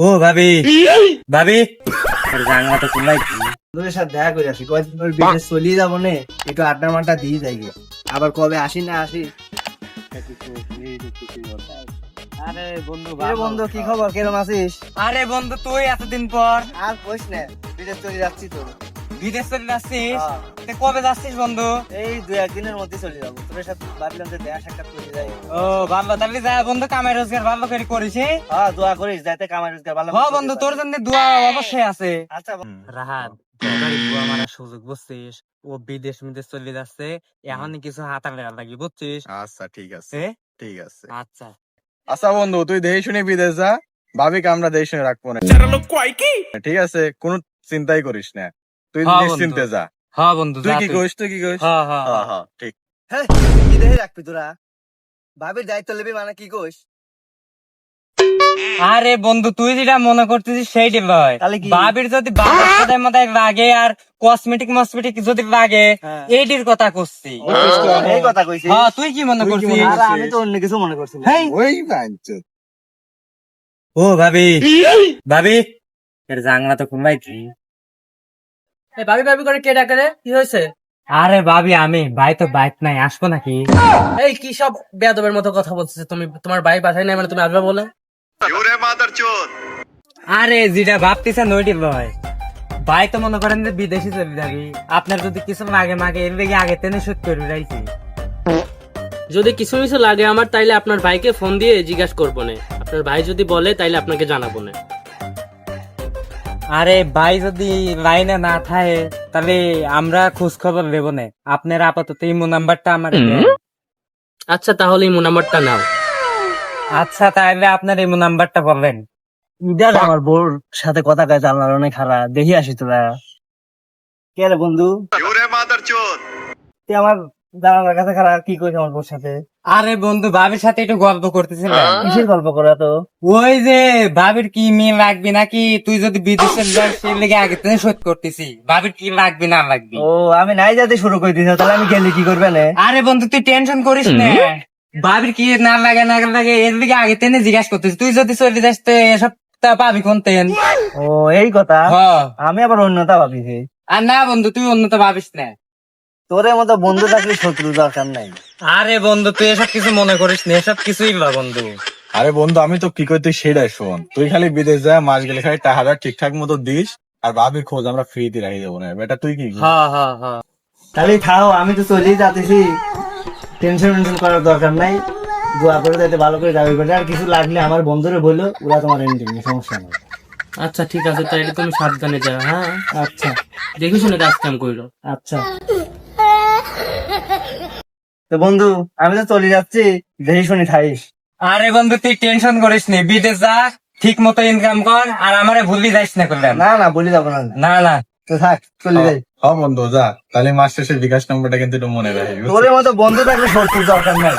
ও ভাবি ভাবি জানলা তো খুললাই তোদের সাথে দেখা করে আসি, কয়েকদিন পর বিদেশ চলিয়ে যাবো নে, একটু আড্ডা মাড্ডা দিয়ে যাই গে। আবার কবে আসি না আসি। আরে বন্ধু আরে বন্ধু কি খবর, কেরম আছিস? আরে বন্ধু তুই এতদিন পর আর কইস না, বিদেশ চলে যাচ্ছি তো। বিদেশ চলে যাচ্ছিস? হ্যাঁ। তে কবে যাচ্ছিস বন্ধু? এই দুই একদিনের মধ্যে চলে যাবো, তোদের সাথে ভাবলাম যে দেখা সাক্ষাৎ করে যাই। ও ভালো, তাহলে যা বন্ধু, কামাই রোজগার ভালো করে করিস। হ্যাঁ দোয়া করিস যাতে কামাই রোজগার ভালো হ্যাঁ বন্ধু, তোর জন্য দোয়া অবশ্যই আছে। আচ্ছা রাহাত, তোর বুয়া মারার সুযোগ বুঝছিস? ও বিদেশ চলে যাচ্ছে, এখনই কিছু হাতালে লাগি বুঝছিস? আচ্ছা ঠিক আছে, এ? ঠিক আছে। আচ্ছা আচ্ছা বন্ধু, তুই দেখে শুনে বিদেশ যা, ভাবিকে আমরা দেখে শুনে রাখবো না, ঠিক আছে? কোনো চিন্তাই করিস না, তুই হ্যাঁ নিশ্চিন্তে বন্ধু। যা। হ্যাঁ বন্ধু, তুই যা কি তুই। করিস, তুই কি করিস? হ্যাঁ হ্যাঁ হ্যাঁ হ্যাঁ। হ্যাঁ ঠিক। হ্যাঁ, কি দেখে রাখবি তোরা? ভাবির দায়িত্ব নেবি মানে কি কইস? আরে বন্ধু, তুই যেটা মনে করতেছিস সেইটি লয়। তাহলে কি? বাবির যদি বাবার সাথে মাথায় লাগে আর কসমেটিক মসমেটিক যদি লাগে, হ্যাঁ। এইটির কথা করছি। এই কথা কইছিস? হ্যাঁ, তুই কি মনে তুই কি করছিস? মনে আর আমি তো অন্য কিছু মনে করছিলাম। ওই বাঞ্চত। ও ভাবি ভাবি, এর জানলা তো খুললাই কি? ভাবি ভাবি করে কে ডাকে রে? কি হয়েছে? আরে ভাবি, আমি ভাই তো বাইক নাই, আসবো নাকি? এই কি সব বেয়াদবের মতো কথা বলছিস তুমি? তোমার ভাই বাসায় নাই মানে তুমি আসবে বলে? আরে যেটা ভাবতেছেন ওইটি লয়। ভাই তো মনে করেন যে বিদেশে চলে যাবি, আপনার যদি কিছু লাগে মাগে এর লেগে আগে টেনে শুট করে রাইছি। যদি কিছু কিছু লাগে আমার, তাইলে আপনার ভাইকে ফোন দিয়ে জিজ্ঞাসা করবো না। আপনার ভাই যদি বলে তাইলে আপনাকে জানাবো না। আরে ভাই যদি লাইনে না থাকে তাহলে আমরা খোঁজ খবর দেব না। আপনার আপাতত ইমো নাম্বারটা আমার দেন। আচ্ছা তাহলে ইমো নাম্বারটা নাও। আচ্ছা তাহলে আপনার ইমো নাম্বারটা বলবেন। ইদার আমার বোর সাথে কথা কয়, জানলার অনেক খারাপ, দেখি আসি তোরা। কে রে বন্ধু? তুই আমার জানালার কাছে খারাপ, কি কইছ আমার বোর সাথে? আরে বন্ধু, ভাবির সাথে একটু গল্প করতেছিলাম। কিসের গল্প করা তো? ওই যে ভাবির কি মেয়ে লাগবে নাকি, তুই যদি বিদেশে যাস সেই লেগে আগে থেকে শোধ করতেছি, ভাবির কি লাগবে না লাগবে। ও আমি নাই যাতে শুরু করে দিছ, তাহলে আমি গেলে কি করবে না? আরে বন্ধু, তুই টেনশন করিস না, ভাবির কি না লাগে না লাগে এর দিকে আগে থেকে জিজ্ঞাসা করতেছি। তুই যদি চলে যাস তো এসব তা পাবি কোন তেন। ও এই কথা? হ্যাঁ। আমি আবার অন্যতা ভাবিছি। আর না বন্ধু, তুই অন্যটা ভাবিস না। তোরে মতো বন্ধু থাকলে শত্রু দরকার নাই। আরে বন্ধু, তুই এসব কিছু মনে করিস না, এসব কিছুই না বন্ধু। আরে বন্ধু, আমি তো কি করি তুই সেটাই শোন। তুই খালি বিদেশ যা, মাস গেলে খালি টাকাটা ঠিকঠাক মতো দিস, আর ভাবির খোঁজ আমরা ফ্রিতে রাখি দেবো না। বেটা তুই কি করিস? হ্যাঁ হ্যাঁ হ্যাঁ। তাহলে থাও, আমি তো চলেই যাতেছি, টেনশন টেনশন করার দরকার নাই। দোয়া করে যাতে ভালো করে যাবে বেটা। আর কিছু লাগলে আমার বন্ধুরে বললো, ওরা তোমার এনে দেবে, সমস্যা নেই। আচ্ছা ঠিক আছে, তাইলে তুমি সাবধানে যাও। হ্যাঁ আচ্ছা দেখে শুনে কাজ কাম করো। আচ্ছা। তো বন্ধু আমি তো চলে যাচ্ছি, দেখি শুনি থাইস। আরে বন্ধু, তুই টেনশন করিস নি, বিদেশ যা, ঠিক মতো ইনকাম কর, আর আমারে ভুললি যাইস না করলেন। না না বলি যাবো না। না না। তো থাক, চলে যাই। হ্যাঁ বন্ধু যা, তাহলে মাস শেষে বিকাশ নম্বরটা কিন্তু একটু মনে রাখিস, বুঝছিস? তোর মতো বন্ধু থাকলে শত্রুর দরকার নাই।